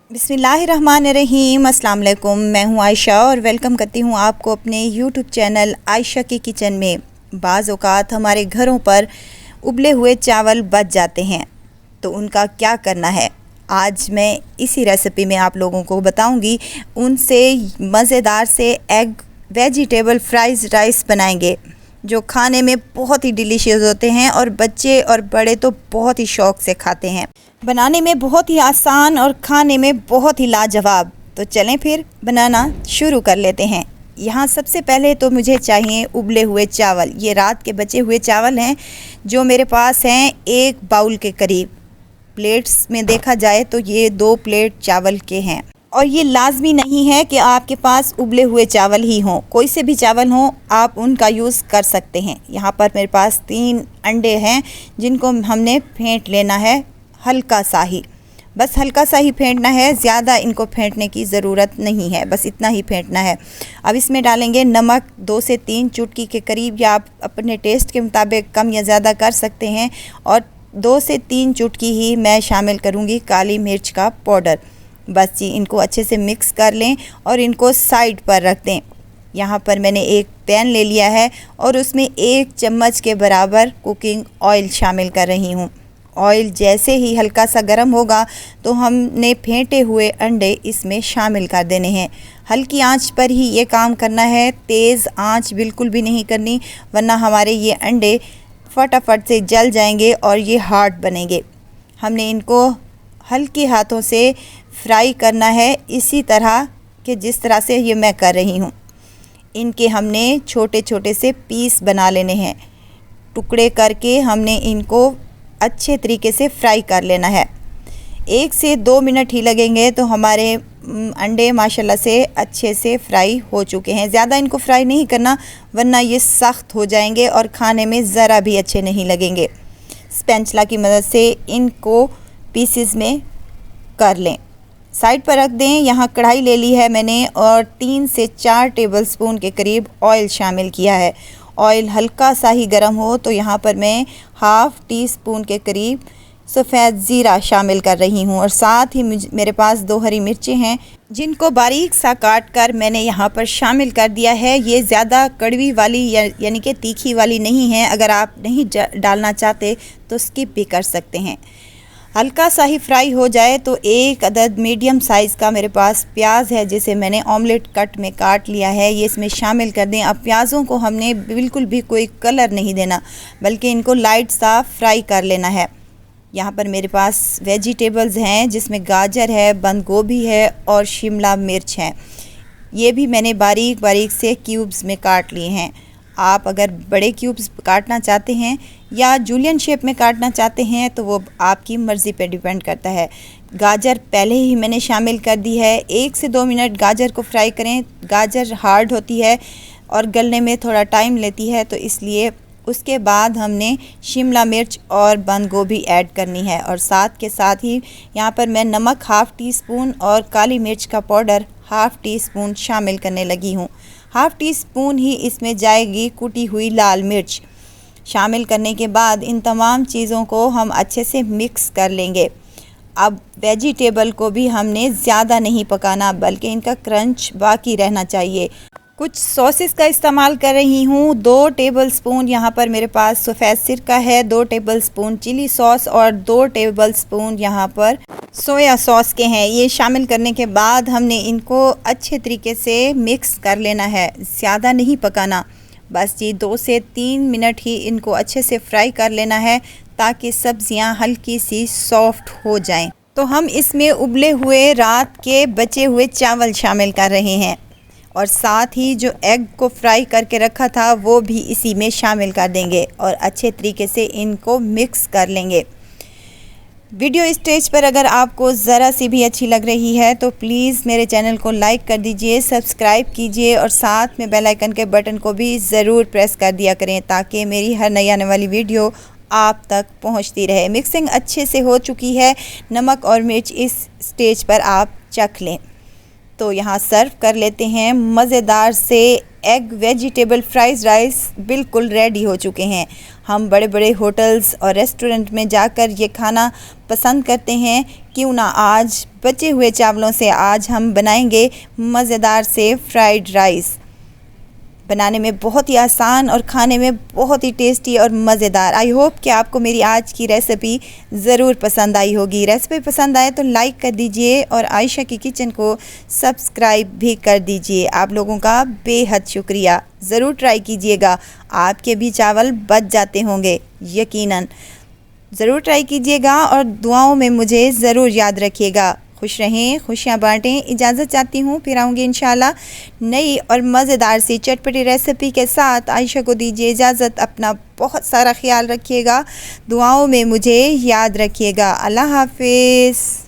बिस्मिल्लाहिर्रहमानिर्रहीम। अस्सलाम वालेकुम। मैं हूं आयशा और वेलकम करती हूं आपको अपने यूट्यूब चैनल आयशा की किचन में। बाज़ औक़ात हमारे घरों पर उबले हुए चावल बच जाते हैं, तो उनका क्या करना है, आज मैं इसी रेसिपी में आप लोगों को बताऊंगी। उनसे मज़ेदार से एग वेजिटेबल फ्राइज़ राइस बनाएंगे, जो खाने में बहुत ही डिलीशियस होते हैं और बच्चे और बड़े तो बहुत ही शौक़ से खाते हैं। बनाने में बहुत ही आसान और खाने में बहुत ही लाजवाब। तो चलें फिर बनाना शुरू कर लेते हैं। यहाँ सबसे पहले तो मुझे चाहिए उबले हुए चावल। ये रात के बचे हुए चावल हैं जो मेरे पास हैं, 1 बाउल के करीब। प्लेट्स में देखा जाए तो ये 2 प्लेट चावल के हैं। और ये लाजमी नहीं है कि आपके पास उबले हुए चावल ही हों, कोई से भी चावल हों आप उनका यूज़ कर सकते हैं। यहाँ पर मेरे पास 3 अंडे हैं जिनको हमने फेंट लेना है हल्का सा ही, बस हल्का सा ही फेंटना है, ज़्यादा इनको फेंटने की ज़रूरत नहीं है, बस इतना ही फेंटना है। अब इसमें डालेंगे नमक 2 से 3 चुटकी के करीब, या आप अपने टेस्ट के मुताबिक कम या ज़्यादा कर सकते हैं। और 2 से 3 चुटकी ही मैं शामिल करूँगी काली मिर्च का पाउडर। बस जी, इनको अच्छे से मिक्स कर लें और इनको साइड पर रख दें। यहाँ पर मैंने एक पैन ले लिया है और उसमें 1 चम्मच के बराबर कुकिंग ऑयल शामिल कर रही हूँ। ऑयल जैसे ही हल्का सा गर्म होगा तो हमने फेंटे हुए अंडे इसमें शामिल कर देने हैं। हल्की आंच पर ही ये काम करना है, तेज़ आंच बिल्कुल भी नहीं करनी, वरना हमारे ये अंडे फटाफट से जल जाएंगे और ये हार्ड बनेंगे। हमने इनको हल्के हाथों से फ्राई करना है, इसी तरह कि जिस तरह से ये मैं कर रही हूँ। इनके हमने छोटे छोटे से पीस बना लेने हैं, टुकड़े करके हमने इनको अच्छे तरीके से फ्राई कर लेना है। 1 से 2 मिनट ही लगेंगे तो हमारे अंडे माशाल्लाह से अच्छे से फ्राई हो चुके हैं। ज़्यादा इनको फ्राई नहीं करना, वरना ये सख्त हो जाएंगे और खाने में ज़रा भी अच्छे नहीं लगेंगे। स्पैचुला की मदद से इनको पीसेस में कर लें, साइड पर रख दें। यहाँ कढ़ाई ले ली है मैंने और 3 से 4 टेबलस्पून के करीब ऑयल शामिल किया है। ऑयल हल्का सा ही गर्म हो तो यहाँ पर मैं हाफ़ टी स्पून के करीब सफ़ेद ज़ीरा शामिल कर रही हूँ, और साथ ही मेरे पास 2 हरी मिर्चें हैं जिनको बारीक सा काट कर मैंने यहाँ पर शामिल कर दिया है। ये ज़्यादा कड़वी वाली यानी कि तीखी वाली नहीं है, अगर आप नहीं डालना चाहते तो स्किप भी कर सकते हैं। हल्का सा ही फ्राई हो जाए तो 1 अदद मीडियम साइज़ का मेरे पास प्याज है जिसे मैंने ऑमलेट कट में काट लिया है, ये इसमें शामिल कर दें। अब प्याज़ों को हमने बिल्कुल भी कोई कलर नहीं देना, बल्कि इनको लाइट सा फ्राई कर लेना है। यहाँ पर मेरे पास वेजिटेबल्स हैं जिसमें गाजर है, बंद गोभी है और शिमला मिर्च है। ये भी मैंने बारीक बारीक से क्यूब्स में काट लिए हैं। आप अगर बड़े क्यूब्स काटना चाहते हैं या जूलियन शेप में काटना चाहते हैं तो वो आपकी मर्ज़ी पे डिपेंड करता है। गाजर पहले ही मैंने शामिल कर दी है। 1 से 2 मिनट गाजर को फ्राई करें। गाजर हार्ड होती है और गलने में थोड़ा टाइम लेती है, तो इसलिए उसके बाद हमने शिमला मिर्च और बंद गोभी ऐड करनी है। और साथ के साथ ही यहाँ पर मैं नमक हाफ़ टी स्पून और काली मिर्च का पाउडर हाफ़ टी स्पून शामिल करने लगी हूँ। हाफ़ टी स्पून ही इसमें जाएगी कुटी हुई लाल मिर्च। शामिल करने के बाद इन तमाम चीज़ों को हम अच्छे से मिक्स कर लेंगे। अब वेजिटेबल को भी हमने ज़्यादा नहीं पकाना, बल्कि इनका क्रंच बाकी रहना चाहिए। कुछ सॉसेस का इस्तेमाल कर रही हूँ। 2 टेबलस्पून यहाँ पर मेरे पास सफ़ेद सिरका है, 2 टेबलस्पून चिली सॉस और 2 टेबलस्पून यहाँ पर सोया सॉस के हैं। ये शामिल करने के बाद हमने इनको अच्छे तरीके से मिक्स कर लेना है, ज़्यादा नहीं पकाना। बस जी 2 से 3 मिनट ही इनको अच्छे से फ्राई कर लेना है ताकि सब्ज़ियाँ हल्की सी सॉफ्ट हो जाएं। तो हम इसमें उबले हुए रात के बचे हुए चावल शामिल कर रहे हैं और साथ ही जो एग को फ्राई करके रखा था वो भी इसी में शामिल कर देंगे और अच्छे तरीके से इनको मिक्स कर लेंगे। वीडियो स्टेज पर अगर आपको ज़रा सी भी अच्छी लग रही है तो प्लीज़ मेरे चैनल को लाइक कर दीजिए, सब्सक्राइब कीजिए और साथ में बेल आइकन के बटन को भी ज़रूर प्रेस कर दिया करें ताकि मेरी हर नई आने वाली वीडियो आप तक पहुंचती रहे। मिक्सिंग अच्छे से हो चुकी है, नमक और मिर्च इस स्टेज पर आप चख लें। तो यहाँ सर्व कर लेते हैं मज़ेदार से एग वेजिटेबल फ्राइज़ राइस बिल्कुल रेडी हो चुके हैं। हम बड़े बड़े होटल्स और रेस्टोरेंट में जाकर ये खाना पसंद करते हैं, क्यों ना आज बचे हुए चावलों से आज हम बनाएंगे मज़ेदार से फ्राइड राइस। बनाने में बहुत ही आसान और खाने में बहुत ही टेस्टी और मज़ेदार। आई होप कि आपको मेरी आज की रेसिपी ज़रूर पसंद आई होगी। रेसिपी पसंद आए तो लाइक कर दीजिए और आयशा की किचन को सब्सक्राइब भी कर दीजिए। आप लोगों का बेहद शुक्रिया। ज़रूर ट्राई कीजिएगा, आपके भी चावल बच जाते होंगे यकीनन। ज़रूर ट्राई कीजिएगा और दुआओं में मुझे ज़रूर याद रखिएगा। खुश रहें, खुशियाँ बांटें। इजाज़त चाहती हूँ, फिर आऊँगी इंशाल्लाह नई और मज़ेदार सी चटपटी रेसिपी के साथ। आयशा को दीजिए इजाज़त। अपना बहुत सारा ख्याल रखिएगा, दुआओं में मुझे याद रखिएगा। अल्लाह हाफिज़।